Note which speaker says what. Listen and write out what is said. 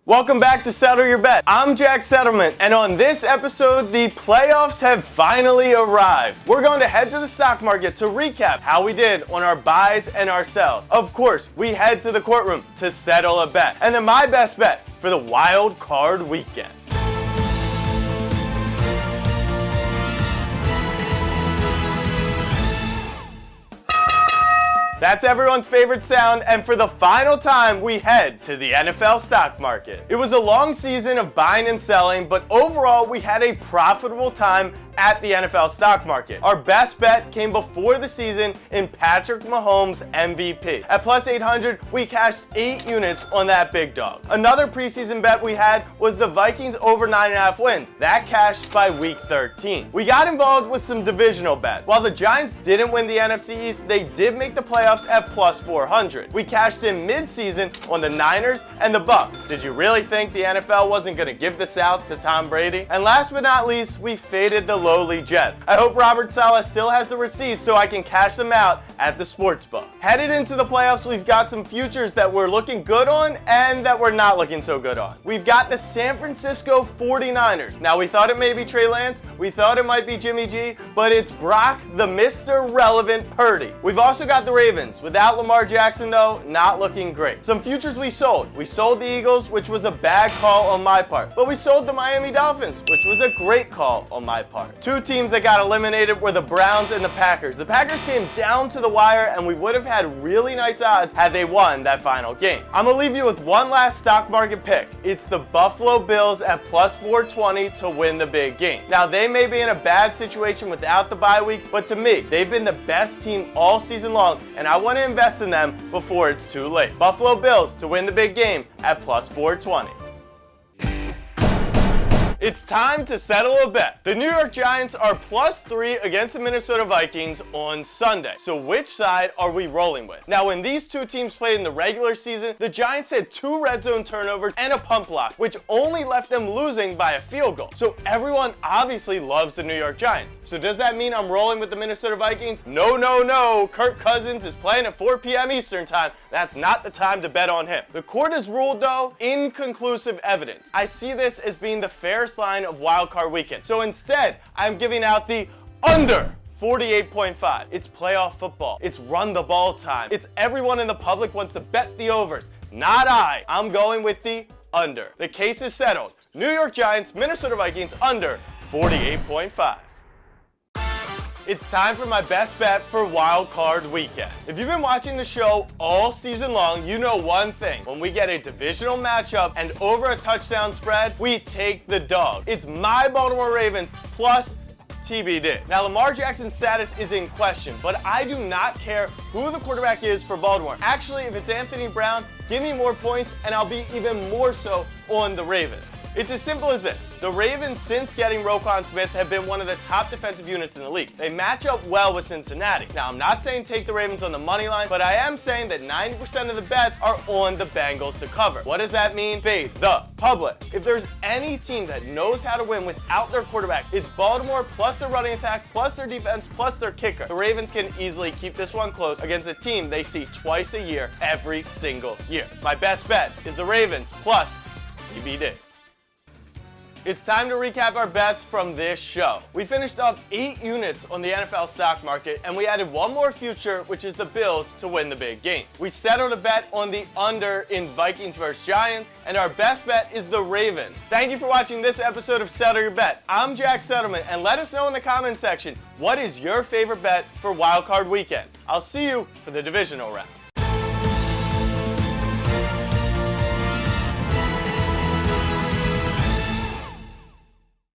Speaker 1: Welcome back to Settle Your Bet. I'm Jack Settleman, and on this episode, the playoffs have finally arrived. We're going to head to the stock market to recap how we did on our buys and our sells. Of course, we head to the courtroom to settle a bet. And then my best bet for the wild card weekend. That's everyone's favorite sound, and for the final time, we head to the NFL stock market. It was a long season of buying and selling, but overall, we had a profitable time at the NFL stock market. Our best bet came before the season in Patrick Mahomes MVP. At plus 800, we cashed 8 units on that big dog. Another preseason bet we had was the Vikings over 9.5 wins. That cashed by week 13. We got involved with some divisional bets. While the Giants didn't win the NFC East, they did make the playoffs at plus 400. We cashed in mid-season on the Niners and the Bucks. Did you really think the NFL wasn't going to give this out to Tom Brady? And last but not least, we faded the lowly Jets. I hope Robert Saleh still has the receipts so I can cash them out at the sportsbook. Headed into the playoffs, we've got some futures that we're looking good on and that we're not looking so good on. We've got the San Francisco 49ers. Now, we thought it may be Trey Lance, we thought it might be Jimmy G, but it's Brock the Mr. Relevant Purdy. We've also got the Ravens. Without Lamar Jackson, though, not looking great. Some futures we sold. We sold the Eagles, which was a bad call on my part, but we sold the Miami Dolphins, which was a great call on my part. Two teams that got eliminated were the Browns and the Packers. The Packers came down to the wire, and we would have had really nice odds had they won that final game. I'm gonna leave you with one last stock market pick. It's the Buffalo Bills at plus 420 to win the big game. Now, they may be in a bad situation without the bye week, but to me, they've been the best team all season long, and I want to invest in them before it's too late. Buffalo Bills to win the big game at plus 420. It's time to settle a bet. The New York Giants are plus 3 against the Minnesota Vikings on Sunday. So which side are we rolling with? Now, when these two teams played in the regular season, the Giants had 2 red zone turnovers and a punt block, which only left them losing by a field goal. So everyone obviously loves the New York Giants. So does that mean I'm rolling with the Minnesota Vikings? No, no, no. Kirk Cousins is playing at 4 p.m. Eastern time. That's not the time to bet on him. The court has ruled, though, inconclusive evidence. I see this as being the fairest line of wild card weekend. So instead, I'm giving out the under 48.5. It's playoff football. It's run the ball time. It's everyone in the public wants to bet the overs. Not I. I'm going with the under. The case is settled. New York Giants, Minnesota Vikings under 48.5. It's time for my best bet for wild card weekend. If you've been watching the show all season long, you know one thing. When we get a divisional matchup and over a touchdown spread, we take the dog. It's my Baltimore Ravens plus TBD. Now, Lamar Jackson's status is in question, but I do not care who the quarterback is for Baltimore. Actually, if it's Anthony Brown, give me more points and I'll be even more so on the Ravens. It's as simple as this. The Ravens, since getting Roquan Smith, have been one of the top defensive units in the league. They match up well with Cincinnati. Now, I'm not saying take the Ravens on the money line, but I am saying that 90% of the bets are on the Bengals to cover. What does that mean? Fade the public. If there's any team that knows how to win without their quarterback, it's Baltimore plus their running attack, plus their defense, plus their kicker. The Ravens can easily keep this one close against a team they see twice a year, every single year. My best bet is the Ravens plus TBD. It's time to recap our bets from this show. We finished up 8 units on the NFL stock market, and we added one more future, which is the Bills to win the big game. We settled a bet on the under in Vikings vs. Giants, and our best bet is the Ravens. Thank you for watching this episode of Settle Your Bet. I'm Jack Settleman, and let us know in the comments section, what is your favorite bet for Wild Card Weekend? I'll see you for the divisional round.